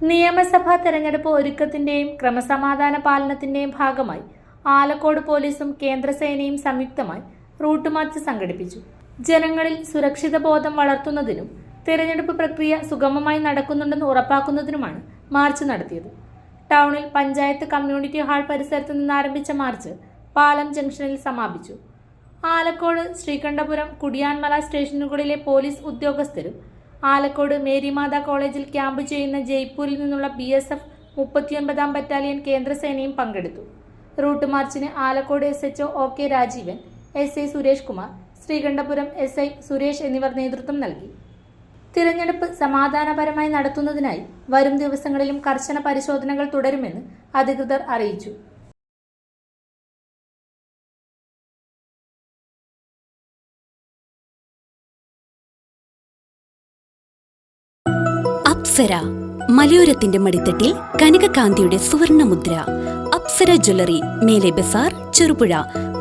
നിയമസഭാ തെരഞ്ഞെടുപ്പ് ഒരുക്കത്തിന്റെയും ക്രമസമാധാന പാലനത്തിന്റെയും ഭാഗമായി ആലക്കോട് പോലീസും കേന്ദ്രസേനയും സംയുക്തമായി റൂട്ട് മാർച്ച് സംഘടിപ്പിച്ചു. ജനങ്ങളിൽ സുരക്ഷിത ബോധം വളർത്തുന്നതിനും തെരഞ്ഞെടുപ്പ് പ്രക്രിയ സുഗമമായി നടക്കുന്നുണ്ടെന്ന് ഉറപ്പാക്കുന്നതിനുമാണ് മാർച്ച് നടത്തിയത്. ടൗണിൽ പഞ്ചായത്ത് കമ്മ്യൂണിറ്റി ഹാൾ പരിസരത്ത് നിന്ന് ആരംഭിച്ച മാർച്ച് പാലം ജംഗ്ഷനിൽ സമാപിച്ചു. ആലക്കോട്, ശ്രീകണ്ഠപുരം, കുടിയാൻമല സ്റ്റേഷനുകളിലെ പോലീസ് ഉദ്യോഗസ്ഥരും ആലക്കോട് മേരിമാത കോളേജിൽ ക്യാമ്പ് ചെയ്യുന്ന ജയ്പൂരിൽ നിന്നുള്ള BSF 39ാം ബറ്റാലിയൻ കേന്ദ്രസേനയും പങ്കെടുത്തു. റൂട്ട് മാർച്ചിന് Alakode SHO OK Rajeevan, SI Suresh Kumar, Sreekandapuram SI Suresh എന്നിവർ നേതൃത്വം നൽകി. തിരഞ്ഞെടുപ്പ് സമാധാനപരമായി നടത്തുന്നതിനായി വരും ദിവസങ്ങളിലും കർശന പരിശോധനകൾ തുടരുമെന്ന് അധികൃതർ അറിയിച്ചു. അപ്സര മലയോരത്തിന്റെ മടിത്തട്ടിൽ കനകകാന്തിയുടെ സുവർണമുദ്ര. അപ്സര ജ്വല്ലറി, മേലെ ബസാർ, ചെറുപുഴ,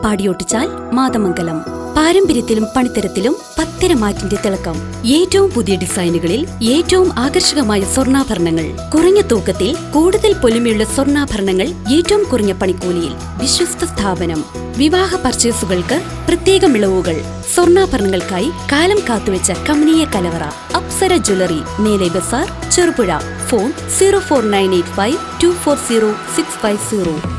പാടിയോട്ടിച്ചാൽ, മാതമംഗലം. പാരമ്പര്യത്തിലും പണിത്തരത്തിലും പത്തരമാറ്റിന്റെ തിളക്കം. ഏറ്റവും പുതിയ ഡിസൈനുകളിൽ ഏറ്റവും ആകർഷകമായ സ്വർണ്ണാഭരണങ്ങൾ. കുറഞ്ഞ തൂക്കത്തിൽ കൂടുതൽ പൊലിമയുള്ള സ്വർണ്ണാഭരണങ്ങൾ ഏറ്റവും കുറഞ്ഞ പണിക്കൂലിയിൽ. വിശ്വസ്ത സ്ഥാപനം. വിവാഹ പർച്ചേസുകൾക്ക് പ്രത്യേക ഇളവുകൾ. സ്വർണ്ണാഭരണങ്ങൾക്കായി കാലം കാത്തുവെച്ച കമനീയ കലവറ. അപ്സര ജ്വല്ലറി, മേലെ ബസാർ, ചെറുപുഴ. ഫോൺ 04985 240 650.